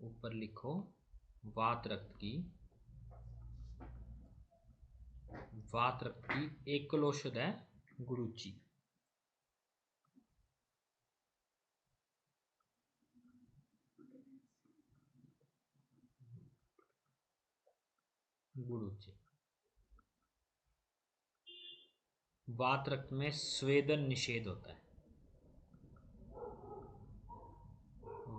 ऊपर लिखो वात रक्त की एकल औषध है गुरुची। गुरुची। वात रक्त में स्वेदन निषेध होता है।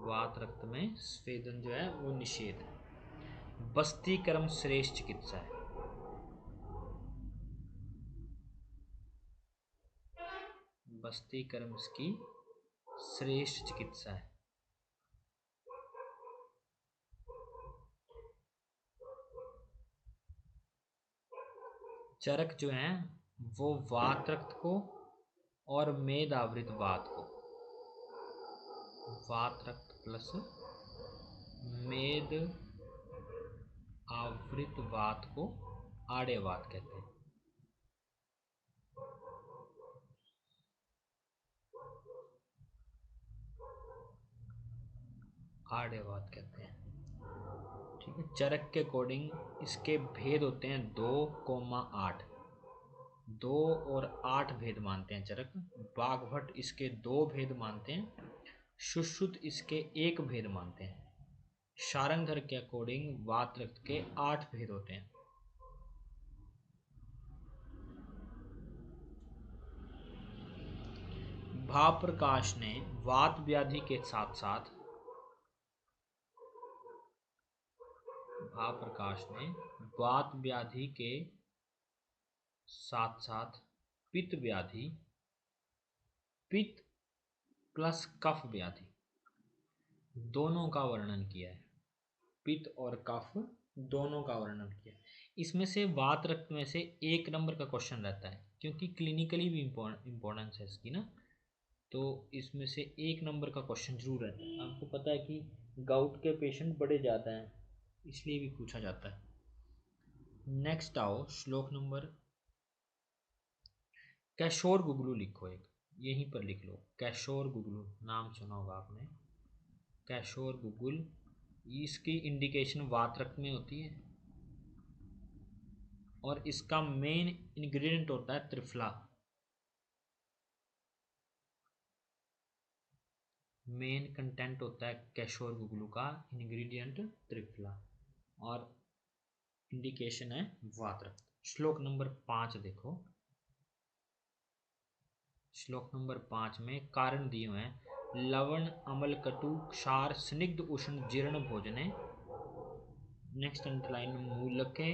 वात रक्त में स्वेदन जो है वो निषेध है। बस्तीकर्म श्रेष्ठ चिकित्सा है। बस्तीकर्म की श्रेष्ठ चिकित्सा है। चरक जो है वो वात रक्त को और मेद आवृत वात को, वात रक्त प्लस मेद आवृत वात को आड़े वात कहते हैं। आड़े वात कहते हैं। ठीक है। चरक के अकॉर्डिंग इसके भेद होते हैं 2,8। 2 और 8 भेद मानते हैं चरक। बाघभट्ट इसके 2 भेद मानते हैं। सुश्रुत इसके 1 भेद मानते हैं। शारंगधर के अकॉर्डिंग वात रक्त के 8 भेद होते हैं। भाप्रकाश ने वात व्याधि के साथ साथ भाप्रकाश ने वात व्याधि के साथ साथ पित्त व्याधि, पित्त प्लस कफ व्याधि दोनों का वर्णन किया है। पित्त और कफ दोनों का वर्णन किया है। इसमें से वात रक्त में से 1 नंबर का क्वेश्चन रहता है, क्योंकि क्लिनिकली भी इम्पोर्टेंस है इसकी ना, तो इसमें से 1 नंबर का क्वेश्चन जरूर रहता है। आपको पता है कि गाउट के पेशेंट बड़े ज़्यादा हैं, इसलिए भी पूछा जाता है। नेक्स्ट आओ श्लोक नंबर। कैशोर गुगलू लिखो, एक यहीं पर लिख लो। कैशोर गुगलू नाम सुना होगा आपने। कैशोर गुगुल, इसकी इंडिकेशन वात रक्त में होती है और इसका मेन इंग्रेडिएंट होता है त्रिफला। मेन कंटेंट होता है कैशोर गुगलू का इंग्रेडिएंट त्रिफला और इंडिकेशन है वात रक्त। श्लोक नंबर 5 देखो। श्लोक नंबर 5 में कारण दिए हुए हैं। लवण अमल कटु क्षार स्निग्ध उष्ण जीर्ण भोजने। नेक्स्ट अंडरलाइन मूलके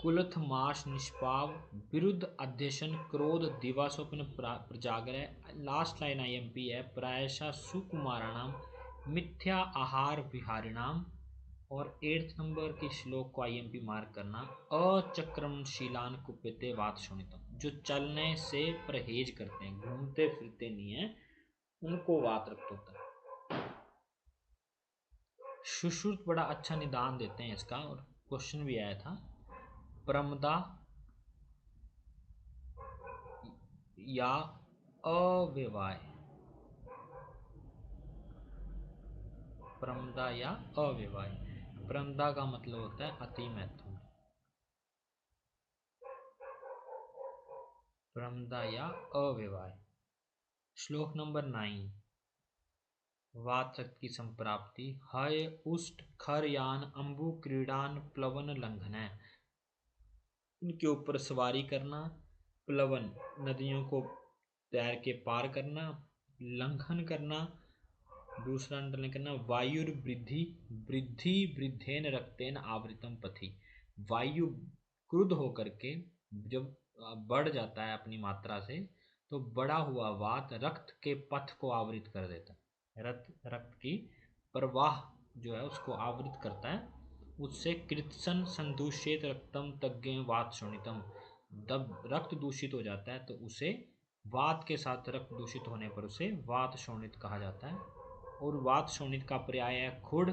कुलथ माश निष्पाव विरुद्ध अध्यशन क्रोध दिवा स्वप्न प्रजागर। लास्ट लाइन आईएमपी है। प्रायशः सुकुमाराणाम मिथ्या आहार विहारिणाम। और 8th नंबर के श्लोक को आईएमपी मार्क करना। अचक्रमशीलान कुप्यते वात शोणितम, जो चलने से परहेज करते हैं, घूमते फिरते नहीं है, उनको वात रक्त होता है। सुश्रुत बड़ा अच्छा निदान देते हैं इसका, और क्वेश्चन भी आया था। प्रमदा या अव्यवाय, प्रमदा या अव्यवाय। प्रमदा का मतलब होता है अति मैथुन। प्रमदा या अव्यवाय। श्लोक नंबर 9। वात रक्त की संप्राप्ति। हय उष्ट खरयान अंबु क्रीडान प्लवन लंघन है। इनके ऊपर सवारी करना, प्लवन नदियों को तैर के पार करना, लंघन करना, दूसरा अंडरलाइन करना। वायुर वृद्धि वृद्धि वृद्धेन रक्तेन आवृतम पथि। वायु क्रुद्ध होकर के जब बढ़ जाता है अपनी मात्रा से, तो बढ़ा हुआ वात रक्त के पथ को आवृत कर देता है। रक्त की प्रवाह जो है उसको आवृत करता है। उससे कृत्सन संदूषित रक्तम तज्ञ वात शोणितम। जब रक्त दूषित हो जाता है तो उसे वात के साथ रक्त दूषित होने पर उसे वात शोणित कहा जाता है। और वात शोणित का पर्याय है खुड,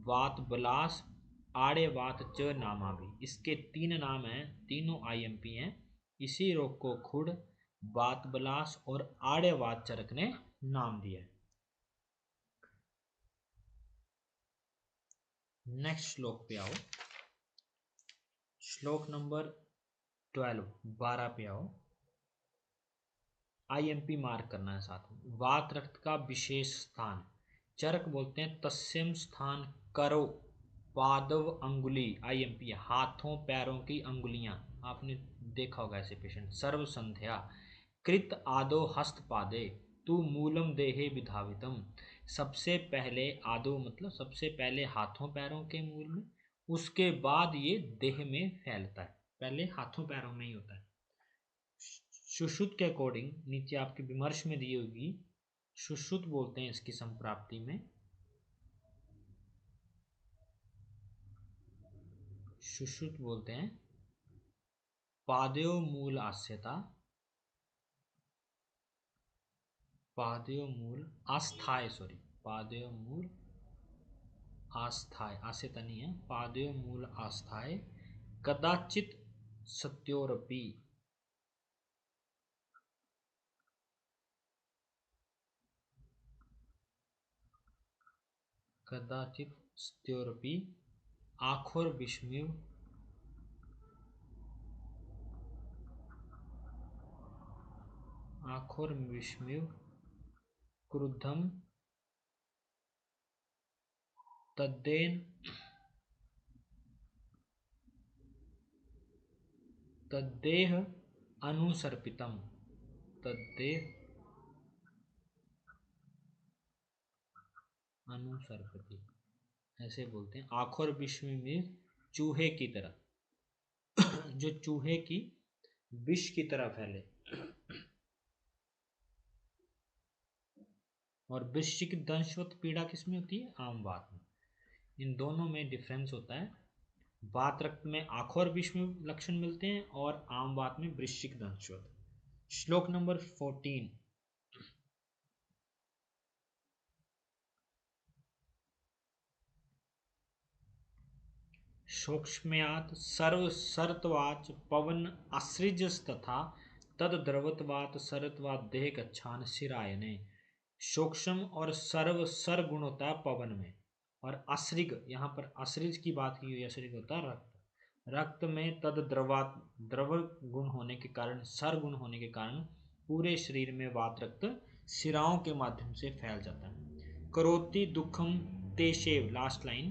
वात बलास, आड़े वात च नामा भी। इसके 3 नाम हैं, तीनों आईएमपी हैं। इसी रोग को खुड, वात बलास और आड़े वात चरक ने नाम दिया है। नेक्स्ट श्लोक पे आओ। श्लोक नंबर 12, 12 पे आओ। IMP मार्क करना है साथ में। वात रक्त का विशेष स्थान, चरक बोलते हैं तस्यम स्थान करो पादव अंगुली। IMP हाथों पैरों की अंगुलियां, आपने देखा होगा ऐसे पेशेंट। सर्व संध्या कृत आदो हस्त पादे तू मूलम देहे विधावितम। सबसे पहले आदो मतलब सबसे पहले हाथों पैरों के मूल में, उसके बाद ये देह में फैलता है। पहले हाथों पैरों में ही होता है। सुश्रुत के अकॉर्डिंग नीचे आपके विमर्श में दी होगी, सुश्रुत बोलते हैं इसकी संप्राप्ति में, सुश्रुत बोलते हैं पादयो मूल आस्यता, पादयो मूल आस्थाय, सॉरी पादयो मूल आस्थाय, आस्यता नहीं है, पादयो मूल आस्थाय कदाचित सत्योरपि, कदाचित सत्योरपि आखोर विस्मिव, आखोर विस्मिव क्रुद्धम तद्देन तद्देह अनुसर्पितम, तद्देह अनुसर्पति, ऐसे बोलते हैं। आखोर विश्व में चूहे की तरह, जो चूहे की विष की तरह फैले। और वृश्चिक दंशवत पीड़ा किसमें होती है? आम वात में। इन दोनों में डिफरेंस होता है। वात रक्त में आखोर विष में लक्षण मिलते हैं और आम वात में वृश्चिक दंशवत। श्लोक नंबर 14। सूक्ष्म्यात् सर्व सरत्वाच पवन आश्रिजस्तथा तद द्रवत्वात् सरत्वात् देह गच्छान शिरायने। सूक्ष्म और सर्व सर गुण होता है पवन में, और अश्रिग, यहाँ पर अश्रिज की बात की हुई, अश्रिग होता है रक्त। रक्त में तद द्रवात, द्रव गुण होने के कारण, सर गुण होने के कारण पूरे शरीर में वात रक्त शिराओं के माध्यम से फैल जाता है। करोति दुखम तेशेव, लास्ट लाइन,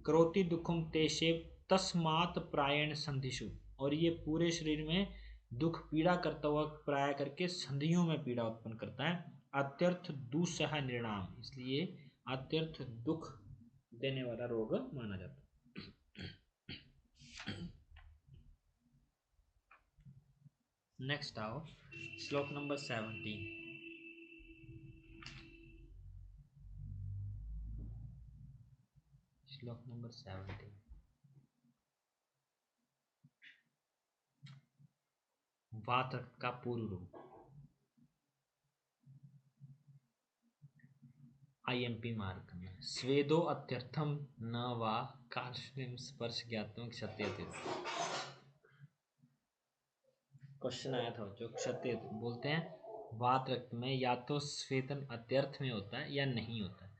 करोति दुखम तेशेव तस्मात् प्रायण संधिषु, और ये पूरे शरीर में दुख पीड़ा करता हुआ प्राय करके संधियों में पीड़ा उत्पन्न करता है। अत्यर्थ दुस्सह निर्णाम, इसलिए अत्यर्थ दुख देने वाला रोग माना जाता है। नेक्स्ट आओ, श्लोक नंबर 17। श्लोक नंबर 17, वात रक्त का पूर्व रूप। IMP मार्क करना है। स्वेदो अत्यर्थम न वा कार्ष्णिम स्पर्श ज्ञातम क्षत्यते। क्वेश्चन आया था जो क्षत्रिय बोलते हैं वात रक्त में या तो स्वेदन अत्यर्थ में होता है या नहीं होता है।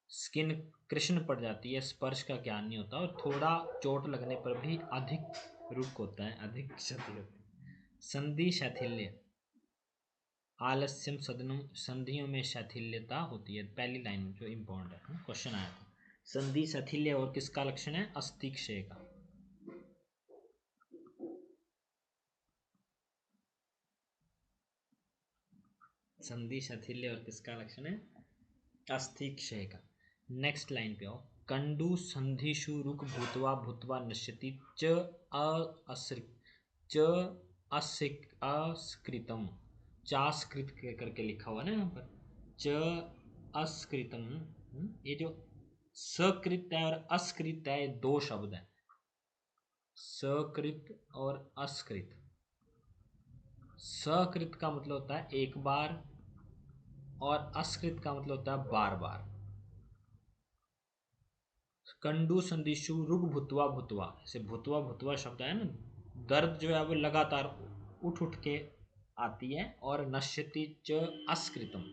स्किन कृष्ण पड़ जाती है, स्पर्श का ज्ञान नहीं होता, और थोड़ा चोट लगने पर भी अधिक रुक होता है, अधिक क्षति होती है। संधि शैथिल्य, आलस्यम सदनम, संधियों में शैथिल्यता होती है। पहली लाइन जो इम्पोर्टेंट है, क्वेश्चन आया था। संधि शैथिल्य और किसका लक्षण है? अस्थि क्षय का। संधि शैथिल्य और किसका लक्षण है? अस्थि क्षय का। नेक्स्ट लाइन पे आओ। कंडु संधिषु रुक भूतवा भूतवा नश्यति च अस्कृतम, चास्कृत करके लिखा हुआ ना यहाँ पर, च अस्कृतम। ये जो सकृत है और अस्कृत है, दो शब्द है, सकृत और अस्कृत। सकृत का मतलब होता है एक बार, और अस्कृत का मतलब होता है बार बार। कंडु संधिषु रुग भुतवा भुतवा, ऐसे भुतवा भुतवा शब्द है ना, दर्द जो है वो लगातार उठ उठ के आती है। और नश्यति च अस्कृतम,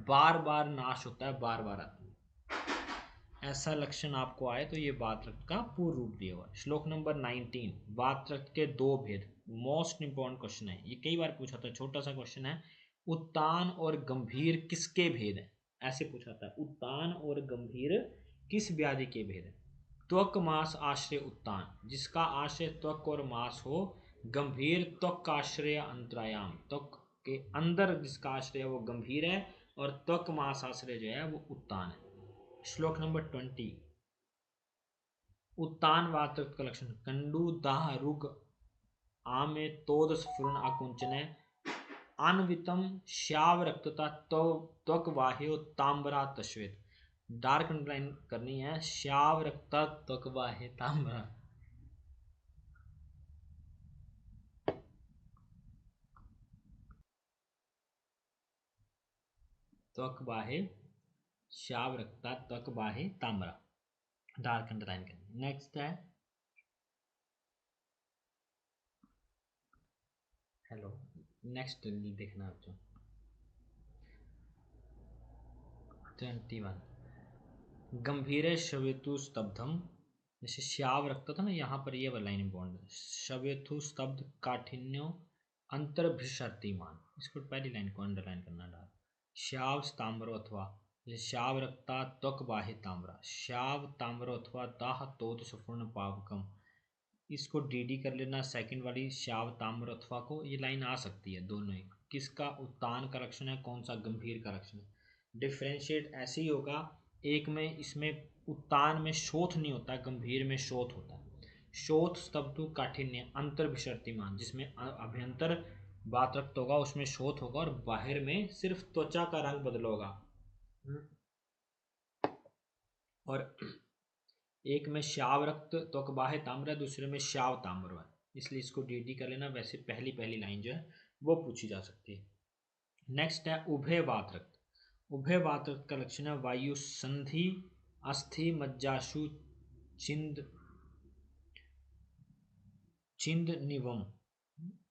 बार बार नाश होता है, बार बार आती है। ऐसा लक्षण आपको आए तो ये वात रक्त का पूर्ण रूप दिया हुआ। श्लोक नंबर 19, वात रक्त के दो भेद। मोस्ट इंपॉर्टेंट क्वेश्चन है ये, कई बार पूछा था, छोटा सा क्वेश्चन है। उत्तान और गंभीर किसके भेद है, ऐसे पूछा था। उत्तान और गंभीर किस व्याधि के भेद है? त्वक मास आश्रय उत्तान, जिसका आश्रय त्वक और मास हो। गंभीर त्वक का आश्रय अंतरायाम, त्वक के अंदर जिसका आश्रय है वो गंभीर है, और त्वक मास आश्रय जो है वो उत्तान है। श्लोक नंबर 20, उत्तान वात रक्त का लक्षण। कंडू दाह रुग आमे तोद स्फुरन आकुंचने अन्वितम श्याव रक्तता त्वक वाह्यो तांबरा तश्वेत। डार्क अंडरलाइन करनी है, श्याव रक्तता त्वक वाह्य तांबरा। त्वक वाहे श्याव रक्तता त्वक वाहे तांबरा, डार्क अंडरलाइन करनी। नेक्स्ट है, हेलो, नेक्स्ट देखना आप जो 21, गंभीर शवेतु स्तब्धम, जैसे श्याव रखता था ना, यहाँ पर ये वाला लाइन इंपॉर्टेंट है। शवेतु स्तब्ध काठिन्यो अंतर्भिषर्तिमान, इसको पहली लाइन को अंडरलाइन करना डाल। श्याव ताम्रो अथवा, जैसे श्याव रक्ता त्वक बाहे ताम्रा, श्याव ताम्रो अथवा दाह तोद सुपूर्ण पावकम, इसको डी कर लेना सेकंड वाली श्याव ताम्र अथवा को, ये लाइन आ सकती है दोनों ही। किसका उत्तान का लक्षण है, कौन सा गंभीर का लक्षण है। डिफ्रेंशिएट ऐसे ही होगा, एक में इसमें उत्तान में शोथ नहीं होता, गंभीर में शोथ होता है। शोथ स्तब्धु काठिन्य अंतर्भिषर्तिमान, जिसमें अभ्यंतर बात रक्त होगा उसमें शोथ होगा, और बाहर में सिर्फ त्वचा का रंग बदल होगा। और एक में श्याव रक्त त्वक बाह्य ताम्र है, दूसरे में श्याव ताम्र है, इसलिए इसको डी कर लेना। वैसे पहली लाइन जो है वो पूछी जा सकती है। नेक्स्ट है उभय वात रक्त। उभय वात रक्त का लक्षण है वायु संधि अस्थि मज्जाशु चिंद चिंद निवम।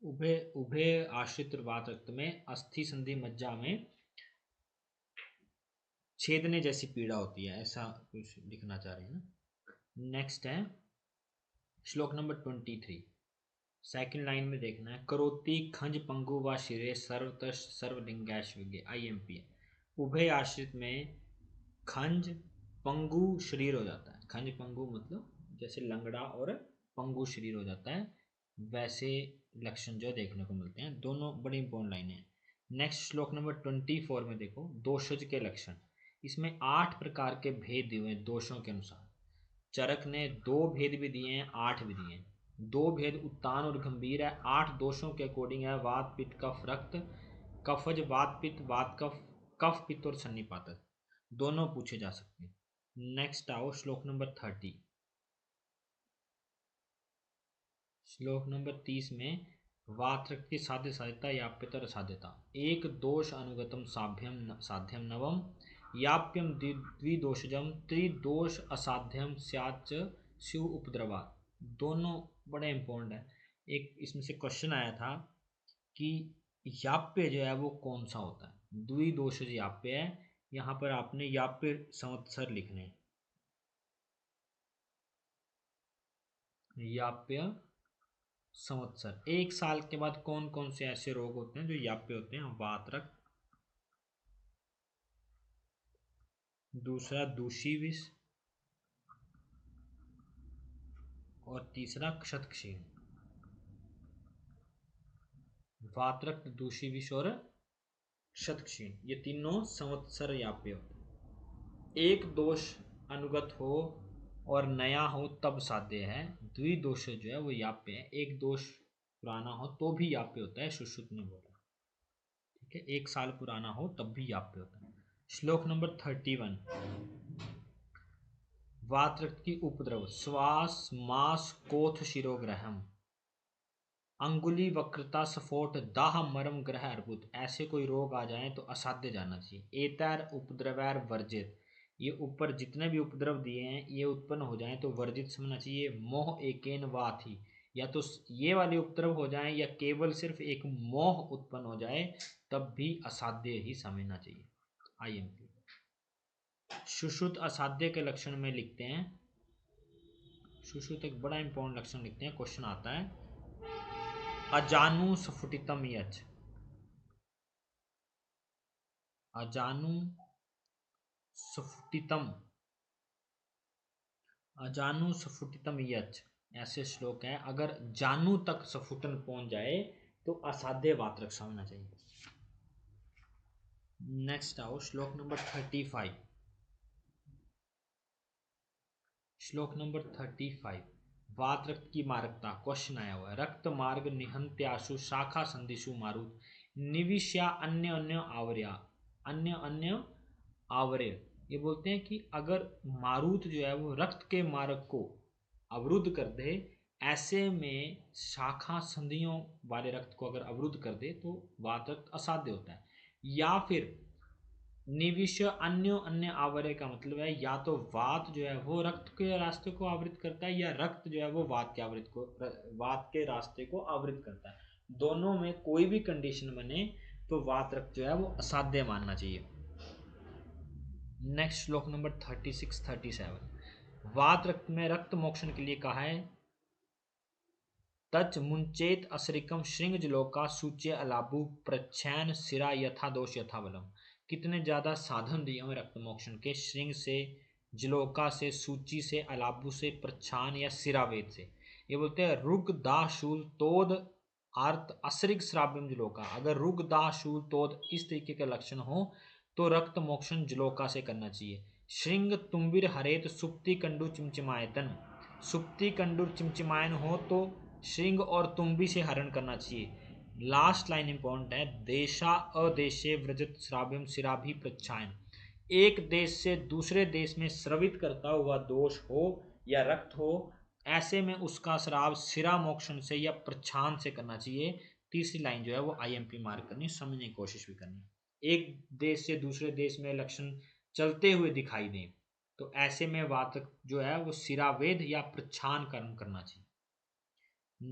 उभय आश्रित वात रक्त में अस्थि संधि मज्जा में छेदने जैसी पीड़ा होती है, ऐसा कुछ लिखना चाह रहे हैं ना। नेक्स्ट है श्लोक नंबर 23, सेकंड लाइन में देखना है। करोति खंज पंगु व शिरे सर्वतश सर्वलिंगैश्विज्ञ, IMP है। उभय आश्रित में खंज पंगु शरीर हो जाता है। खंज पंगु मतलब जैसे लंगड़ा और पंगु शरीर हो जाता है, वैसे लक्षण जो देखने को मिलते हैं। दोनों बड़ी इंपॉर्टेंट लाइनें हैं। नेक्स्ट श्लोक नंबर 24 में देखो दोषज के लक्षण। इसमें 8 प्रकार के भेद दिए हुए हैं दोषों के अनुसार। चरक ने 2 भेद भी दिए हैं, 8 भी दिए हैं। 2 भेद उत्तान और गंभीर है, 8 दोषों के अकॉर्डिंग है। वात पित्त कफ रक्त, कफज वात पित्त वात कफ, कफ पित्त और सन्निपातक, दोनों पूछे जा सकते हैं। नेक्स्ट आओ श्लोक नंबर 30। श्लोक नंबर 30 में वात रक्त की साध्य साध्यता याप्यतर असाध्यता। एक दोष अनुगतम साध्यम नवम, याप्यम द्विदोषजम त्रिदोष असाध्यम स्याच्च शिव उपद्रवा। दोनों बड़े इंपॉर्टेंट है। एक इसमें से क्वेश्चन आया था कि याप्य जो है वो कौन सा होता है। द्विदोषज याप्य है, यहाँ पर आपने याप्य संवत्सर लिखने हैं। याप्य संवत्सर, 1 साल के बाद कौन कौन से ऐसे रोग होते हैं जो याप्य होते हैं। वात रक्त, दूसरा दूषी विष, और तीसरा क्षतक्षीण। वात रक्त, दूषी विष और क्षतक्षीण, ये तीनों संवत्सर याप्य होते हैं। एक दोष अनुगत हो और नया हो तब साध्य है। द्विदोष जो है वो याप्य है, एक दोष पुराना हो तो भी याप्य होता है, सुश्रुत ने बोला। ठीक है, 1 साल पुराना हो तब भी याप्य होता है। श्लोक नंबर 31, वात रक्त की उपद्रव। श्वास मास कोथ शिरोग्रहम, अंगुली वक्रता स्फोट दाह मरम ग्रह अर्बुद। ऐसे कोई रोग आ जाए तो असाध्य जाना चाहिए। एतैर उपद्रवैर वर्जित, ये ऊपर जितने भी उपद्रव दिए हैं ये उत्पन्न हो जाए तो वर्जित समझना चाहिए। मोह एकेन वाथी, या तो ये वाले उपद्रव हो जाए या केवल सिर्फ एक मोह उत्पन्न हो जाए तब भी असाध्य ही समझना चाहिए। IMP। सुश्रुत असाध्य के लक्षण में लिखते हैं, सुश्रुत एक बड़ा इंपॉर्टेंट लक्षण लिखते हैं, क्वेश्चन आता है अजानु स्फुटितम यच, अजानु स्फुटितम, अजानु स्फुटितम यच, ऐसे श्लोक है। अगर जानू तक स्फुटन पहुंच जाए तो असाध्य वात्रक समझना चाहिए। नेक्स्ट आओ श्लोक नंबर 35, श्लोक नंबर 35 वात रक्त की मारकता, क्वेश्चन आया हुआ है। रक्त मार्ग निहंत्याशु शाखा संधिषु मारुत निविश्या अन्य अन्य आवर्या, अन्य अन्य आवरे। ये बोलते हैं कि अगर मारुत जो है वो रक्त के मार्ग को अवरुद्ध कर दे, ऐसे में शाखा संधियों वाले रक्त को अगर अवरुद्ध कर दे तो वात रक्त असाध्य होता है। या फिर निविष्य अन्य अन्य आवरे का मतलब है या तो वात जो है वो रक्त के रास्ते को आवृत करता है या रक्त जो है वो वात के रास्ते को आवृत करता है। दोनों में कोई भी कंडीशन बने तो वात रक्त जो है वो असाध्य मानना चाहिए। नेक्स्ट श्लोक नंबर 36 37 वात रक्त में रक्त मोक्षण के लिए कहा है तच मुंचेत असरिकम श्रृंग जलोका सूच्य अलाबु प्रच्छैन सिरा यथा दोष यथा बलम। कितने ज्यादा साधन दिए हुए रक्त मोक्षण के, श्रृंग से, जलोका से, सूची से, अलाबु से, प्रच्छान या सिरावेद से। ये बोलते हैं रुग दा शूल तोद अर्थ असरिक श्राव्यम जलोका। अगर रुग दा शूल तोद इस तरीके के लक्षण हो तो रक्त मोक्षण जलोका से करना चाहिए। श्रृंग तुम्बिर हरेत सुप्ति कंडु चिमचिमायतन, सुप्ति कंडुर चिमचिमायन हो तो श्रृंग और तुम्बी से हरण करना चाहिए। लास्ट लाइन इंपॉर्टेंट है, देशा अदेशे व्रजत श्राव्यम सिराभि प्रच्छायन। एक देश से दूसरे देश में स्रवित करता हुआ दोष हो या रक्त हो, ऐसे में उसका श्राव सिरा मोक्षण से या प्रच्छान से करना चाहिए। तीसरी लाइन जो है वो आईएमपी मार्क करनी, समझने की कोशिश भी करनी। एक देश से दूसरे देश में लक्षण चलते हुए दिखाई दें तो ऐसे में वातक जो है वो सिरावेद या प्रच्छान कर्म करना चाहिए।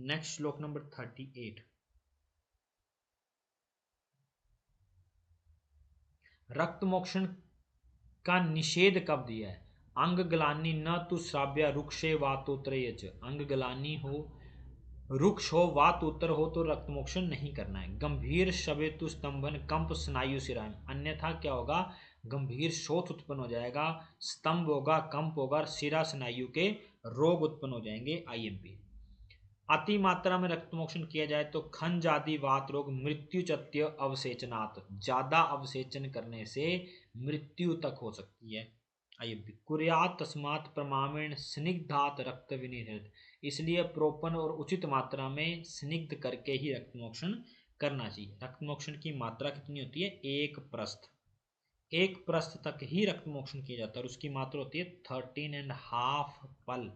नेक्स्ट श्लोक नंबर 38 रक्त मोक्षण का निषेध कब दिया है। अंग गलानी न तु श्राव्या रुक्षे वातोत्रयच, अंग गलानी हो, रुक्ष हो, वातोत्तर हो तो रक्त मोक्षण नहीं करना है। गंभीर शवेतु स्तंभन कंप स्नायु सिराम, अन्यथा क्या होगा, गंभीर शोथ उत्पन्न हो जाएगा, स्तंभ होगा, कंप होगा, सिरा स्नायु के रोग उत्पन्न हो जाएंगे। आईएमपी अति मात्रा में रक्त मोक्षण किया जाए तो खंज आदि वात रोग मृत्युचत्य अवसेचनात्, ज्यादा अवसेचन करने से मृत्यु तक हो सकती है। आइए कुर्यात तस्मात् प्रमामेण स्निग्धात रक्त विनिर्हित, इसलिए प्रोपन और उचित मात्रा में स्निग्ध करके ही रक्त मोक्षण करना चाहिए। रक्त मोक्षण की मात्रा कितनी होती है, एक प्रस्थ, एक प्रस्थ तक ही रक्त मोक्षण किया जाता है और उसकी मात्रा होती है 13.5 पल।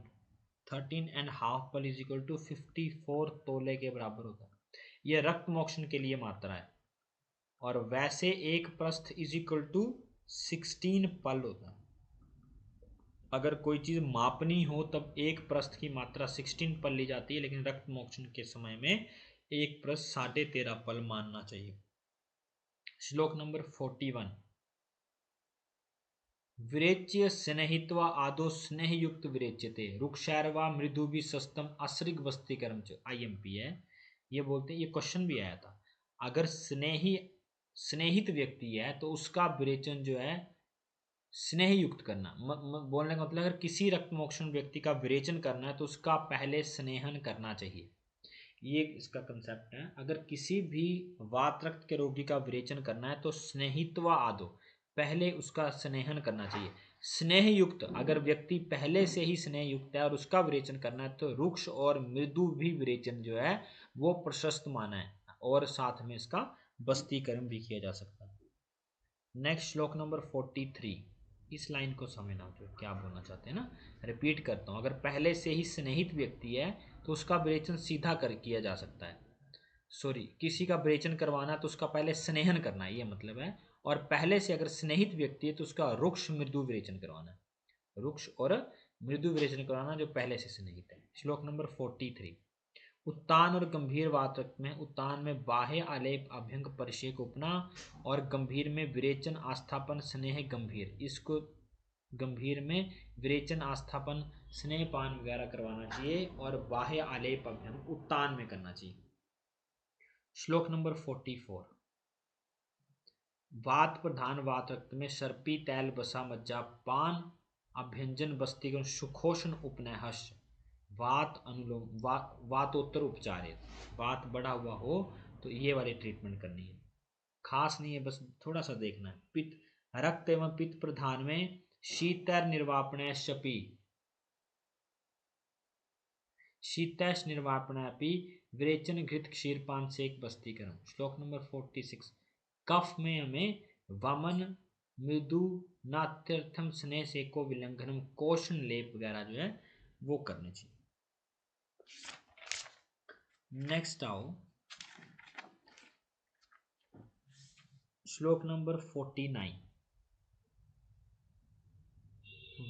13.5 पल इज इक्वल टू 54 तोले के बराबर होता है। यह रक्त मोक्षण के लिए मात्रा है। और वैसे एक प्रस्थ इज इक्वल टू 16 पल होता है। अगर कोई चीज मापनी हो तब एक प्रस्थ की मात्रा 16 पल ली जाती है, लेकिन रक्त मोक्षण के समय में एक प्रस्थ 13.5 पल मानना चाहिए। श्लोक नंबर 41 विरेच्य स्नेहित्वा आदो स्नेहयुक्त विरेच्यते रुक्षैर्वा मृदु भी सस्तम असृग वस्ती कर्म च। आईएमपी है, ये बोलते हैं, ये क्वेश्चन भी आया था। अगर स्नेहित व्यक्ति है तो उसका विरेचन जो है स्नेहयुक्त करना, बोलने का मतलब अगर किसी रक्त मोक्षण व्यक्ति का विरेचन करना है तो उसका पहले स्नेहन करना चाहिए। ये इसका कंसेप्ट है। अगर किसी भी वात रक्त के रोगी का विरेचन करना है तो स्नेहित्वा आदो, पहले उसका स्नेहन करना चाहिए। स्नेहयुक्त, अगर व्यक्ति पहले से ही स्नेहयुक्त है और उसका विरेचन करना है तो रुक्ष और मृदु भी विरेचन जो है वो प्रशस्त माना है, और साथ में इसका बस्तीकरण भी किया जा सकता है। नेक्स्ट श्लोक नंबर 43, इस लाइन को समझना जो क्या बोलना चाहते हैं ना, रिपीट करता हूँ। अगर पहले से ही स्नेहित व्यक्ति है तो उसका विरेचन सीधा कर किया जा सकता है। सॉरी, किसी का विरेचन करवाना तो उसका पहले स्नेहन करना है, ये मतलब है। और पहले से अगर स्नेहित व्यक्ति है तो उसका रुक्ष मृदु विरेचन करवाना है, रुक्ष और मृदु विरेचन करवाना जो पहले से स्नेहित है। श्लोक नंबर 43 उत्तान और गंभीर वातक में, उत्तान में बाह्य आलेप अभ्यंग परिषेक उपना और गंभीर में विरेचन आस्थापन स्नेह गंभीर, इसको गंभीर में विरेचन, आस्थापन, स्नेहपान वगैरह करवाना चाहिए और बाह्य आलेप अभ्यंग उत्तान में करना चाहिए। श्लोक नंबर 44। वात प्रधान वात रक्त में सर्पी तैल बसा मज्जा पान अभ्यंजन बस्तिगण सुखोषण उपनयहश वात अनुलोम वातोत्तर उपचारित। वात बढ़ा हुआ हो तो ये वाली ट्रीटमेंट करनी है, खास नहीं है, बस थोड़ा सा देखना है। पित्त रक्त एवं पित्त प्रधान में शीतैर निर्वापण शपी शीतैश निर्वापणापि विरेचन घृत क्षीरपान सेक बस्तीकरण। श्लोक नंबर 46। कफ में हमें वमन मृदु नात्यर्थम स्नेह सेको विलंघनम कोशन लेप वगैरह जो है वो करने चाहिए। नेक्स्ट आओ श्लोक नंबर 49।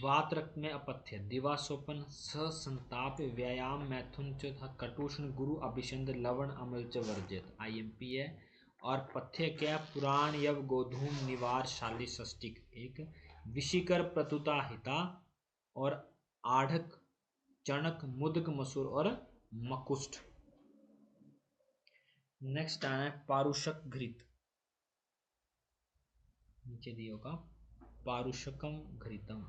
वात रक्त में अपथ्य दिवासोपन संताप व्यायाम मैथुन च कटुषण गुरु अभिषंद लवण अमल च वर्जित। IMP है। और पथ्य क्या? पुराण यव गोधूम निवार शाली षष्टिक एक विशिकर प्रतुता हिता और आढ़क चणक मुदक मसूर और मकुष्ठ। नेक्स्ट आना है पारुषक घृत, नीचे दिया होगा पारुषकम घृतम,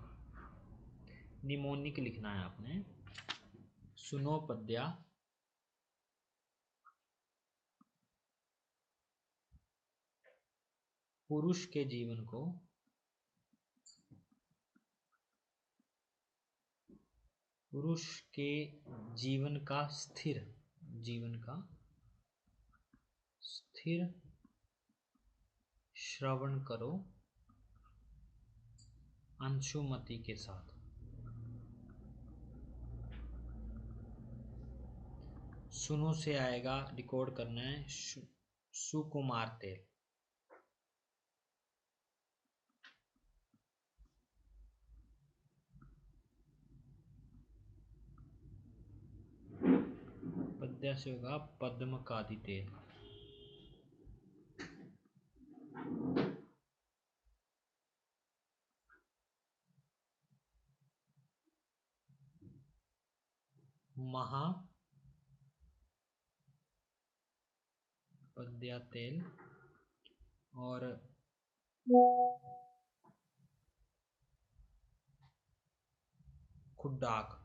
निमोनिक लिखना है आपने। सुनो पद्या। पुरुष के जीवन को पुरुष के जीवन का स्थिर श्रवण करो अंशुमति के साथ। सुनो से आएगा, रिकॉर्ड करना है सुकुमार तेल। पद्या से होगा पद्म कादि तेल। महा पद्या तेल और खुड्डाक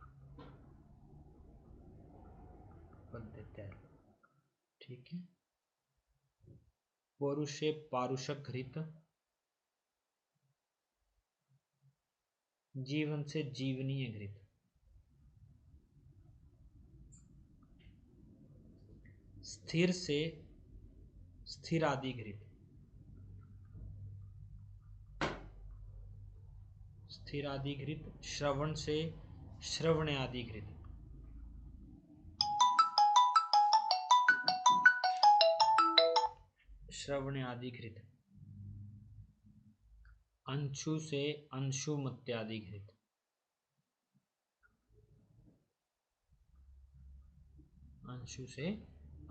पद्य तेल, ठीक है। पौरुषे पारुषक घृत, जीवन से जीवनीय घृत। स्थिर से स्थिर आदि घृत, स्थिर आदि घृत। श्रवण से श्रवण आदि घृत। श्रवण आदि घृत। अंशु से अंशुमत्यादि घृत। अंशु से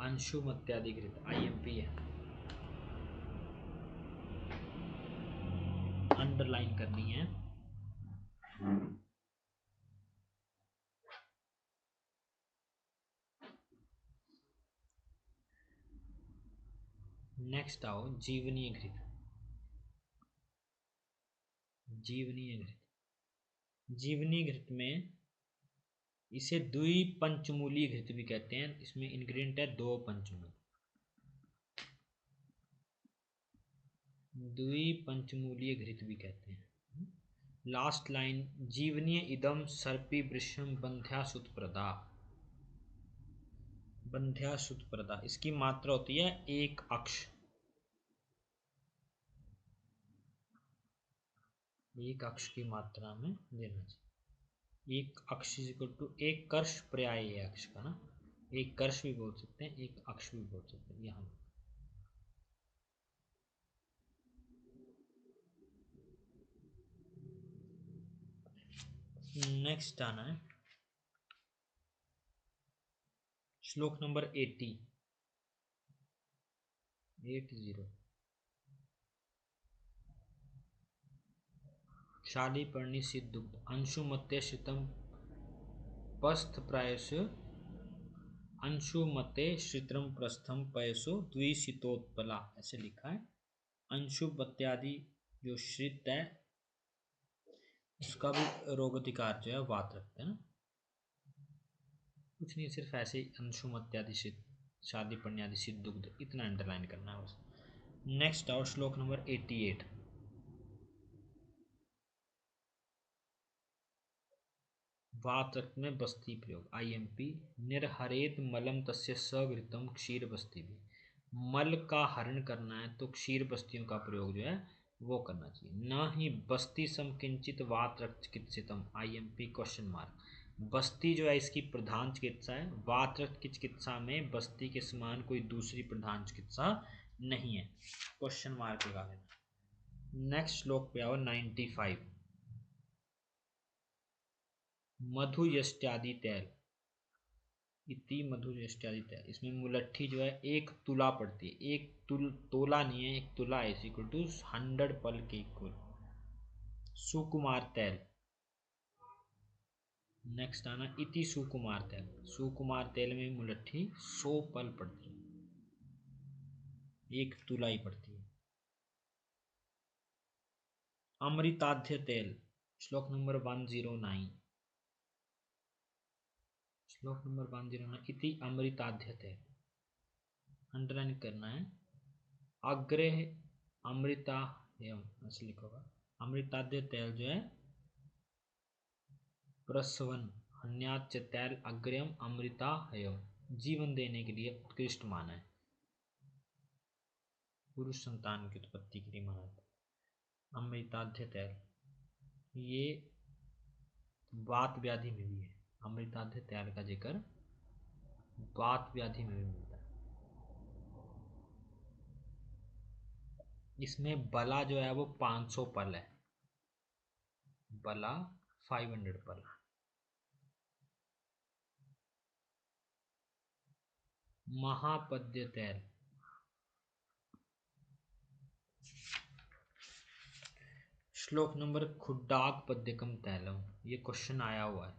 अंशुमत्यादि घृत। IMP है, अंडरलाइन करनी है। नेक्स्ट आओ जीवनीय घृत। जीवनीय घृत, जीवनीय घृत में इसे द्विपंचमूलीय घृत भी कहते हैं। इसमें इंग्रेडिएंट है 2 पंचमूल। द्विपंचमूलीय घृत भी कहते हैं। लास्ट लाइन जीवनीय इदम सर्पी वृषम बंध्या सुतप्रदा। बंध्या सुतप्रदा, इसकी मात्रा होती है 1 अक्ष। 1 अक्ष की मात्रा में देना चाहिए। 1 अक्ष इक्वल टू 1 कर्ष पर्याय अक्ष का ना, 1 कर्ष भी बोल सकते हैं, 1 अक्ष भी बोल सकते हैं। यहाँ नेक्स्ट आना है श्लोक नंबर 80। शालिपर्णी सिद्धुग्ध अंशुमते श्रितम पस्थ प्रायश अंशुमते श्रितम प्रस्थम पयसो द्विशितोत्पला, ऐसे लिखा है। अंशुमत्यादि जो श्रित है उसका भी रोगतिकार जो है वात रखते हैं ना, कुछ नहीं, सिर्फ ऐसे ही अंशुमत्यादि श्रित शालिपर्ण्यादि सिद्धुग्ध इतना अंडरलाइन करना है बस। नेक्स्ट आओ श्लोक नंबर 88। वात रक्त में बस्ती प्रयोग IMP। निर्हरेत मलम तस्य सघृतम क्षीर बस्ती भी, मल का हरण करना है तो क्षीर बस्तियों का प्रयोग जो है वो करना चाहिए। न ही बस्ती सम किंचित वात रक्त चिकित्सितम IMP क्वेश्चन मार्क। बस्ती जो है इसकी प्रधान चिकित्सा है, वात रक्त की चिकित्सा में बस्ती के समान कोई दूसरी प्रधान चिकित्सा नहीं है, क्वेश्चन मार्क लगा देना। नेक्स्ट श्लोक पे आओ 95। मधु यष्ट्यादि तैल इति मधु यष्ट्यादि तैल, इसमें मुलट्ठी जो है 1 तुला पड़ती है, एक तोला नहीं है, 1 तुला इज इक्वल टू 100 पल के इक्वल। सुकुमार तैल। नेक्स्ट आना इति सुकुमार तेल, सुकुमार तेल में मुलट्ठी 100 पल पड़ती है, 1 तुलाई पड़ती है। अमृताध्य तेल श्लोक नंबर 109। श्लोक नंबर 109 इति अमृताध्य तेल अंडरलाइन करना है। अग्रे अमृता ऐसे लिखा होगा। अमृताध्य तेल जो है प्रसवन हन्याच तैल अग्रयम अमृता हयम, जीवन देने के लिए उत्कृष्ट माना है, पुरुष संतान की उत्पत्ति के लिए माना है। अमृताध्य तेल ये वात व्याधि में भी है, अमृताध्य तेल का जिक्र वात व्याधि में भी मिलता है। इसमें बला जो है वो 500 पल है, बला 500 पल। महापद्य तेल श्लोक नंबर खुड्डाक पद्यकम तैलम, ये क्वेश्चन आया हुआ है।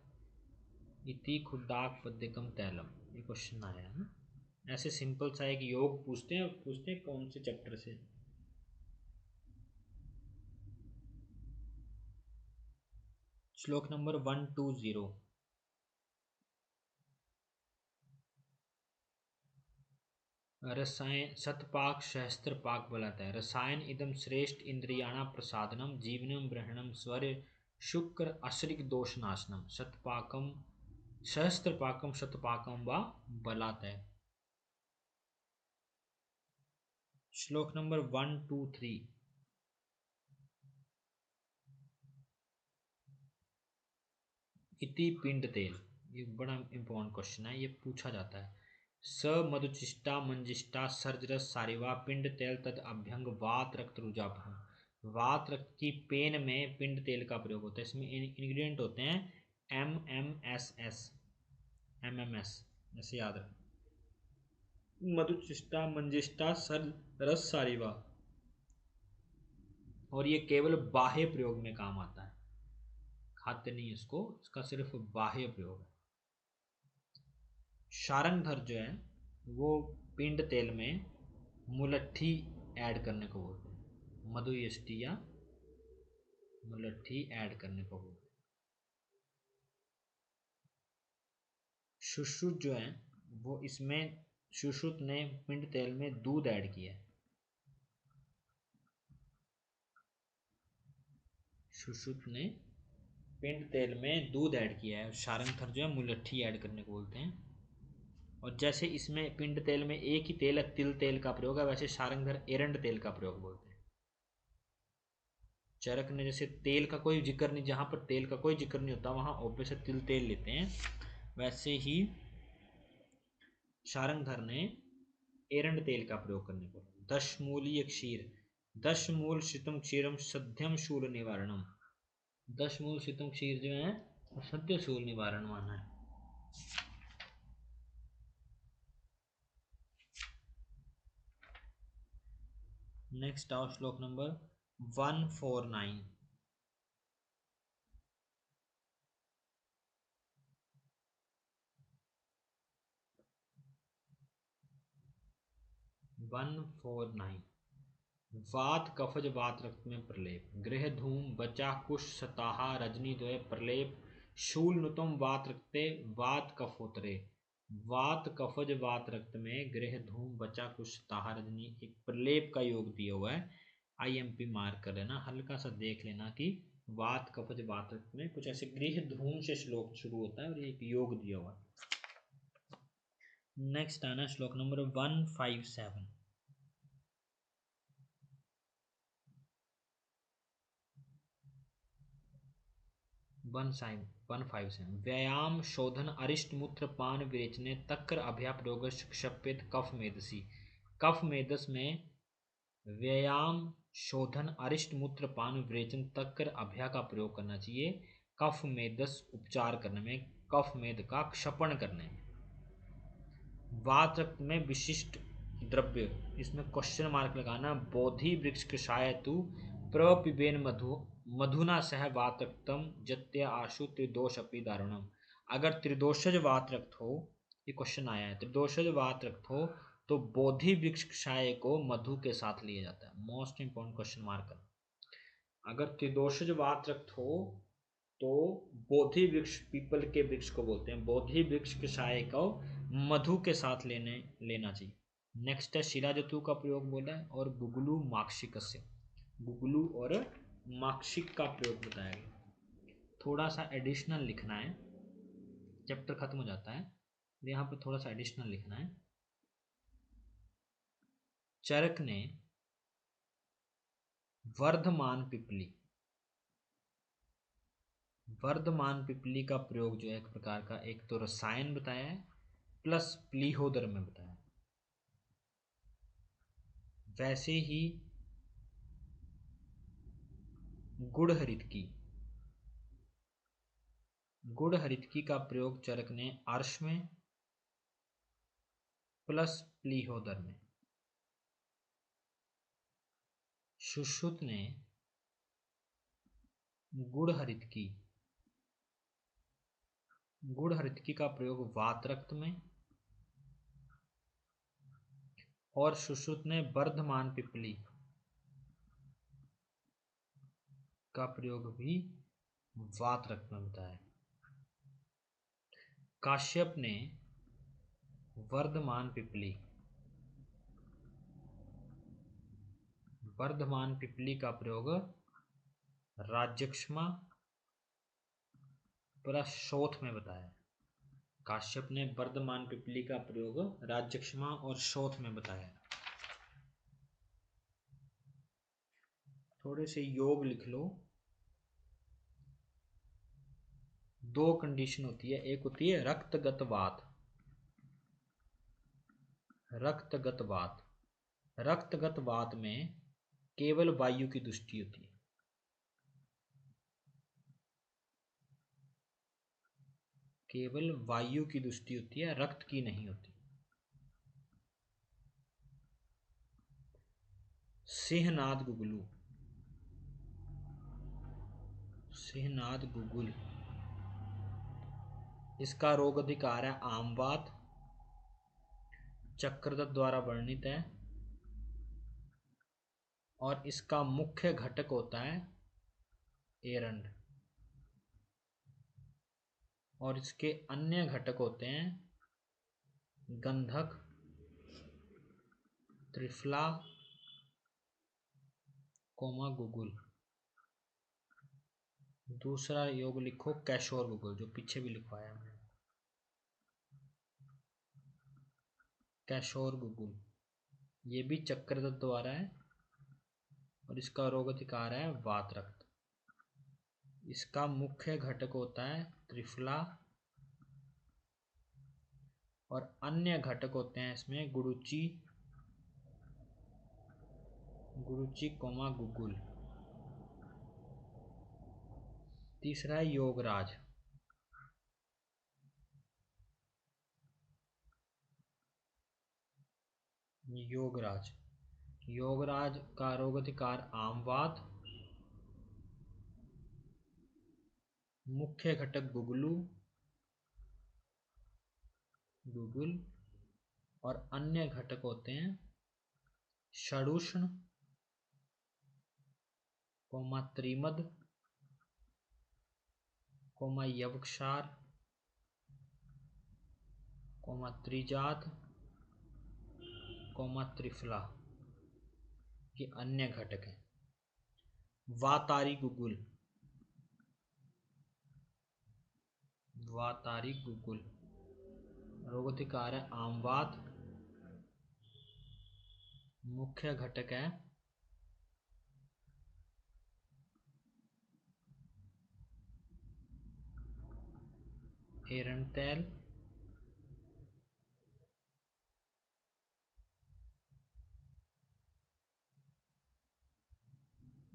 इति खुड्डाक पद्यकम तैलम, ये क्वेश्चन आया है ना। ऐसे सिंपल सा एक योग पूछते हैं कौन से चैप्टर से। श्लोक नंबर 120। रसायन शतपाक सहस्त्र पाक बोलाता है। रसायन इदम श्रेष्ठ इंद्रियाणा प्रसादनम जीवनम ग्रहणम स्वर्य शुक्र अश्रिक दोष नाशनम शतपाकम सहस्त्र पाकम शतपाकम व बलात है। श्लोक नंबर 123। इति पिंड तेल, ये बड़ा इंपॉर्टेंट क्वेश्चन है, ये पूछा जाता है। स मधुचिष्टा मंजिष्टा सर्जरस सारिवा पिंड तेल तद अभ्यंग वात रक्त रुजाभम, वात रक्त की पेन में पिंड तेल का प्रयोग होता है। इसमें इंग्रेडिएंट होते हैं MMS, ऐसे याद रखें। मधुचिष्टा मंजिष्टा रस सारिवा, और ये केवल बाह्य प्रयोग में काम आता है, खाते नहीं इसको, इसका सिर्फ बाह्य प्रयोग है। शारंगधर जो है वो पिंड तेल में मुलट्ठी ऐड करने को बोलते हैं, मधुयष्टि या मुलट्ठी ऐड करने को बोलते हैं। सुश्रुत जो है वो इसमें सुश्रुत ने पिंड तेल में दूध ऐड किया है, सुश्रुत ने पिंड तेल में दूध ऐड किया है। शारंगधर जो है मुलट्ठी ऐड करने को बोलते हैं। और जैसे इसमें पिंड तेल में एक ही तेल है, तिल तेल का प्रयोग है, वैसे शारंगधर एरंड तेल का प्रयोग बोलते हैं। चरक ने जैसे तेल का कोई जिक्र नहीं, जहां पर तेल का कोई जिक्र नहीं होता वहां ऑब्वियस तिल तेल लेते हैं, वैसे ही शारंगधर ने एरंड तेल का प्रयोग करने को। 10 मूलीय क्षीर 10 मूल शीतम क्षीरम सध्यम शूल निवारणम, 10 मूल शीतम क्षीर जो है सत्य शूल निवारण माना है। नेक्स्ट आओ श्लोक नंबर 149। 149। वात कफज वात रक्त में प्रलेप, गृह धूम बचा कुश सताहा रजनी द्वय प्रलेप, शूल नुतम वात रक्ते वात कफोतरे। वात कफज वात रक्त में गृह धूम बचा कुश सताहा रजनी एक प्रलेप का योग दिया हुआ है। IMP मार्क कर लेना, हल्का सा देख लेना कि वात कफज वात रक्त में कुछ ऐसे गृह धूम से श्लोक शुरू होता है और एक योग दिया हुआ है। नेक्स्ट आना श्लोक नंबर 157। 157 व्यायाम शोधन अरिष्ट मूत्र पान विरेचने तक्र अभ्या प्रयोग क्षपित कफ मेदसी। कफ मेदस में व्यायाम शोधन अरिष्ट मूत्र पान विरेचन तक्र अभ्या का प्रयोग करना चाहिए कफ मेदस उपचार करने में, कफ मेद का क्षपण करने में। वात रक्त में विशिष्ट द्रव्य, इसमें क्वेश्चन मार्क लगाना। बोधि वृक्ष कषाय तु प्रपिबेन मधुना सह वात रक्तम जत्य आशु त्रिदोष अपि दारुणम। अगर त्रिदोषज वात रक्त हो, ये क्वेश्चन आया है, त्रिदोषज वात रक्त हो तो बोधि वृक्ष कषाय को मधु के साथ लिया जाता है। मोस्ट इंपॉर्टेंट क्वेश्चन मार्क कर। अगर त्रिदोषज वात रक्त हो तो बोधि वृक्ष, पीपल के वृक्ष को बोलते हैं, बोधि वृक्ष कषाय को मधु के साथ लेना चाहिए। नेक्स्ट है शिलाजतु का प्रयोग बोला है और गुगलू माक्षिक से, गुगलू और माक्षिक का प्रयोग बताया गया। थोड़ा सा एडिशनल लिखना है, चैप्टर खत्म हो जाता है, यहाँ पे थोड़ा सा एडिशनल लिखना है। चरक ने वर्धमान पिपली, वर्धमान पिपली का प्रयोग जो है एक प्रकार का, एक तो रसायन बताया है प्लस प्लीहोदर में बताया। वैसे ही गुड़हरितकी, गुड़हरितकी का प्रयोग चरक ने अर्श में प्लस प्लीहोदर में। सुश्रुत ने गुड़हरितकी, गुड़हरितकी का प्रयोग वातरक्त में और सुश्रुत ने वर्धमान पिपली का प्रयोग भी वातरक्त में बताया। काश्यप ने वर्धमान पिपली, वर्धमान पिपली का प्रयोग राज्यक्षमा प्लस शोथ में बताया। काश्यप ने वर्धमान पिपली का प्रयोग राज्यक्षमा और शोथ में बताया। थोड़े से योग लिख लो। दो कंडीशन होती है, एक होती है रक्तगत वात, रक्तगत वात, रक्तगत वात में केवल वायु की दृष्टि होती है, केवल वायु की दृष्टि होती है, रक्त की नहीं होती। सिंहनाद गुगलू, सिंहनाद गुगुल, इसका रोग अधिकार है आमवात, चक्रदत्त द्वारा वर्णित है और इसका मुख्य घटक होता है एरंड और इसके अन्य घटक होते हैं गंधक, त्रिफला, कोमा गुगुल। दूसरा योग लिखो कैशोर गुगुल, जो पीछे भी लिखवाया हमने, कैशोर गुगुल, ये भी चक्रदत्त द्वारा है और इसका रोग अधिकार है वातरक्त। इसका मुख्य घटक होता है त्रिफला और अन्य घटक होते हैं इसमें गुरुचि, गुरुचि कोमा गुगुल। तीसरा है योगराज, योगराज, योगराज का रोग अधिकार आमवात, मुख्य घटक गुगलू, गुगुल और अन्य घटक होते हैं षडुष्ण, कोमा त्रिमद, कोमा यवक्षार, कोमा त्रिजात, कोमा त्रिफला, ये अन्य घटक है। वातारी गुगुल, वातारी गुगुल रोगतिकार है आमवात, मुख्य घटक है एरंतेल,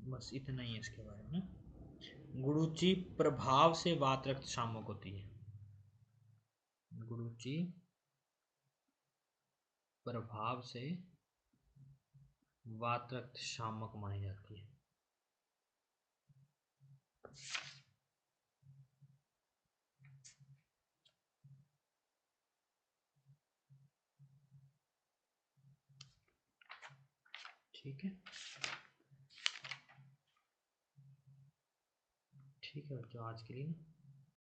बस इतना ही है इसके बारे में। गुरुची प्रभाव से वात रक्त शामक होती है, गुरुची प्रभाव से वात रक्त शामक मानी जाती है। ठीक है, ठीक है बच्चों, आज के लिए